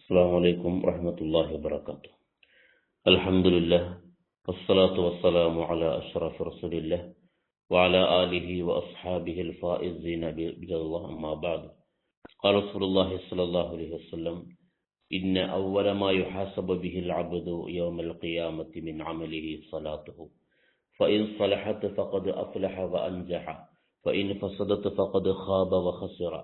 السلام عليكم ورحمة الله وبركاته. الحمد لله والصلاة والسلام على أشرف رسول الله وعلى آله وأصحابه الفائزين برضا الله. أما بعد، قال رسول الله صلى الله عليه وسلم: إن أول ما يحاسب به العبد يوم القيامة من عمله صلاته، فإن صلحت فقد أفلح وأنجح، فإن فسدت فقد خاب وخسر،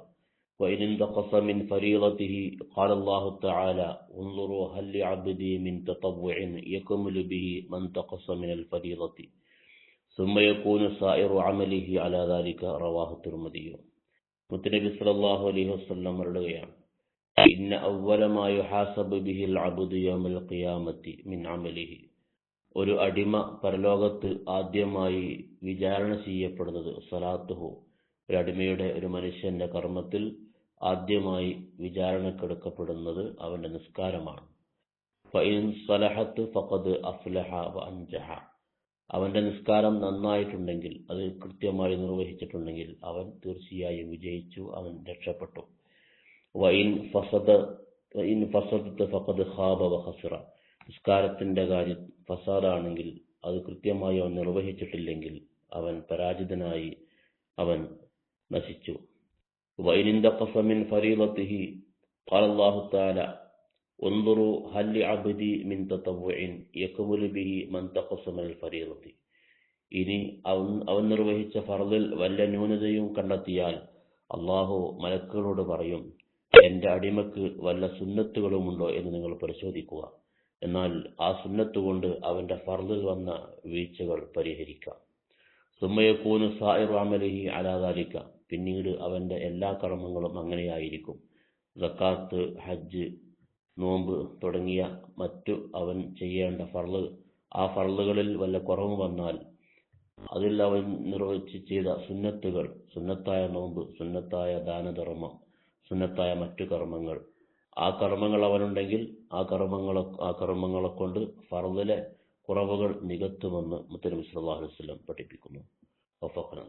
وإن انتقص من فريضته قال الله تعالى: انظروا هل لعبدي من تطوع يكمل به من انتقص من الفريضة ثم يكون سائر عمله على ذلك. رواه الترمذي. മുത്തനബി സല്ലല്ലാഹു അലൈഹി വസല്ലം പറയുകയാണ്: ഇന്ന അവ്വല മാ യുഹാസബു ബിഹിൽ അബ്ദു യൗമൽ ഖിയാമത്തി മിൻ അമലിഹി. ഒരു അടിമ പരലോകത്ത് ആദ്യമായി വിചാരണ ചെയ്യപ്പെടുന്നത് സലാത്തുഹു, ഒരു അടിമയുടെ, ഒരു മനുഷ്യന്റെ കർമ്മത്തിൽ ആദ്യമായി വിചാരണക്കെടുക്കപ്പെടുന്നത് അവന്റെ നിസ്കാരമാണ്. ഫഇൻ സലഹത്ത് ഫഖദ് അഫ്ലഹ വഅൻജഹ. അവന്റെ നിസ്കാരം നന്നായിട്ടുണ്ടെങ്കിൽ, അത് കൃത്യമായി നിർവഹിച്ചിട്ടുണ്ടെങ്കിൽ അവൻ തീർച്ചയായും വിജയിച്ചു, അവൻ രക്ഷപ്പെട്ടു. വഇൻ ഫസദത്ത് ഫഖദ് ഖാബ വഖസറ. നിസ്കാരത്തിന്റെ കാര്യം ഫസാദാണെങ്കിൽ, അത് കൃത്യമായി അവൻ നിർവഹിച്ചിട്ടില്ലെങ്കിൽ അവൻ പരാജിതനായി, അവൻ നശിച്ചു. വഇൻ ഇന്തഖസ മിൻ ഫരീളതിഹി ഖാല അല്ലാഹു തആല: ഉൻദുറു ഹൽ ലിഅബ്ദി മിൻ തതവ്വുഇൻ യക്മുലു ബിഹി മൻ തഖസ മിനൽ ഫരീളതി. ഇനി അവൻ നിർവഹിച്ച ഫർളിൽ വല്ല ന്യൂനതയും കണ്ടെത്തിയാൽ അല്ലാഹു മലക്കുകളോട് പറയും: എന്റെ അടിമക്ക് വല്ല സുന്നത്തുകളുമുണ്ടോ എന്ന് നിങ്ങൾ പരിശോധിക്കുക. എന്നാൽ ആ സുന്നത്ത് കൊണ്ട് അവന്റെ ഫർളിൽ വന്ന വീഴ്ചകൾ പരിഹരിക്കാം. സുമ്മയകൂനു സായിറു അമലിഹി അലാ ദാലിക. പിന്നീട് അവന്റെ എല്ലാ കർമ്മങ്ങളും അങ്ങനെയായിരിക്കും. സക്കാത്ത്, ഹജ്ജ്, നോമ്പ് തുടങ്ങിയ മറ്റു അവൻ ചെയ്യേണ്ട ഫർള്, ആ ഫർളുകളിൽ വല്ല കുറവ് വന്നാൽ അതിൽ അവൻ നിർവഹിച്ച് ചെയ്ത സുന്നത്തുകൾ, സുന്നത്തായ നോമ്പ്, സുന്നത്തായ ദാനധർമ്മം, സുന്നത്തായ മറ്റു കർമ്മങ്ങൾ, ആ കർമ്മങ്ങൾ അവനുണ്ടെങ്കിൽ ആ കർമ്മങ്ങളെ കൊണ്ട് ഫർളിലെ കുറവുകൾ നികത്തുമെന്ന് മുത്തനബി സല്ലല്ലാഹു അലൈഹി വസല്ലം പഠിപ്പിക്കുന്നു. വഫഖന.